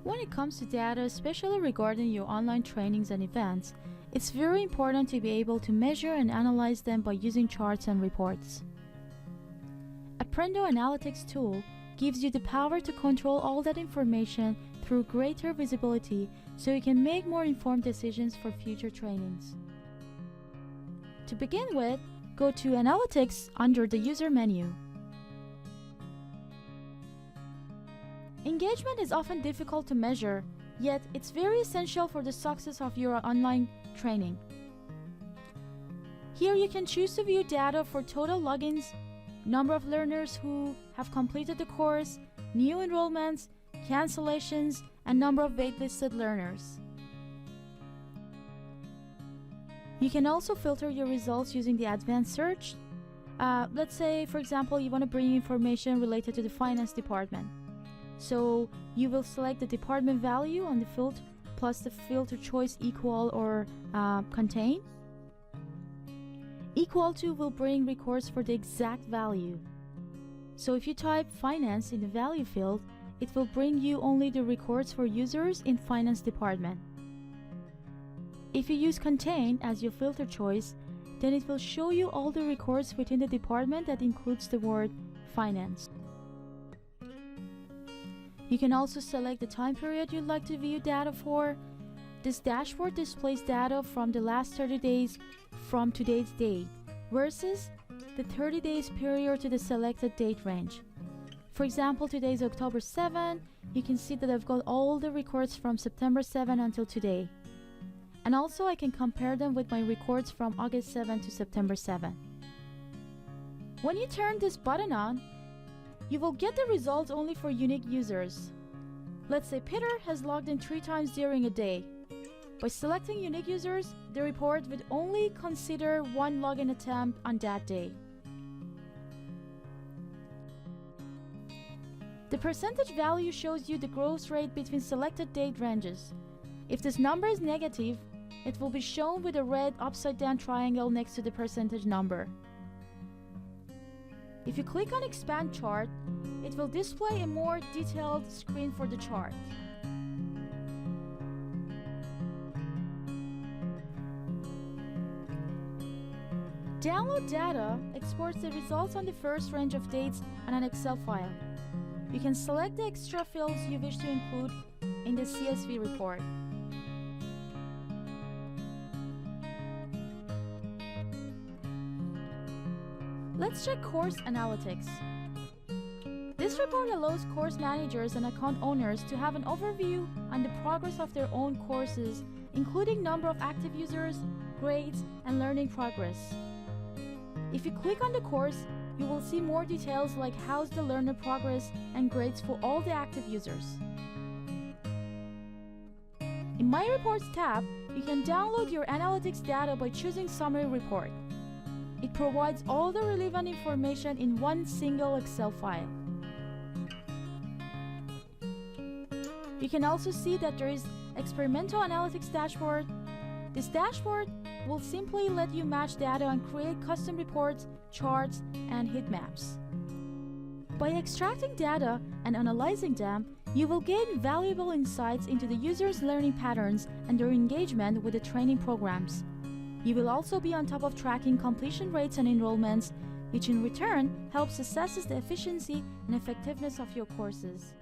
When it comes to data, especially regarding your online trainings and events, it's very important to be able to measure and analyze them by using charts and reports. Apprendo Analytics tool gives you the power to control all that information through greater visibility so you can make more informed decisions for future trainings. To begin with, go to Analytics under the User menu. Engagement is often difficult to measure, yet it's very essential for the success of your online training. Here you can choose to view data for total logins, number of learners who have completed the course, new enrollments, cancellations, and number of waitlisted learners. You can also filter your results using the advanced search. Let's say, for example, you want to bring information related to the finance department. So you will select the department value on the field plus the filter choice equal or contain. Equal to will bring records for the exact value. So if you type finance in the value field, it will bring you only the records for users in finance department. If you use contain as your filter choice, then it will show you all the records within the department that includes the word finance. You can also select the time period you'd like to view data for. This dashboard displays data from the last 30 days from today's date versus the 30 days prior to the selected date range. For example, today is October 7. You can see that I've got all the records from September 7 until today. And also I can compare them with my records from August 7 to September 7. When you turn this button on, you will get the results only for unique users. Let's say Peter has logged in 3 times during a day. By selecting unique users, the report would only consider 1 login attempt on that day. The percentage value shows you the growth rate between selected date ranges. If this number is negative, it will be shown with a red upside-down triangle next to the percentage number. If you click on Expand Chart, it will display a more detailed screen for the chart. Download data exports the results on the first range of dates on an Excel file. You can select the extra fields you wish to include in the CSV report. Let's check Course Analytics. This report allows course managers and account owners to have an overview on the progress of their own courses, including number of active users, grades, and learning progress. If you click on the course, you will see more details like how's the learner progress and grades for all the active users. In My Reports tab, you can download your analytics data by choosing Summary Report. It provides all the relevant information in one single Excel file. You can also see that there is Experimental Analytics Dashboard. This dashboard will simply let you match data and create custom reports, charts, and heat maps. By extracting data and analyzing them, you will gain valuable insights into the user's learning patterns and their engagement with the training programs. You will also be on top of tracking completion rates and enrollments, which in return helps assess the efficiency and effectiveness of your courses.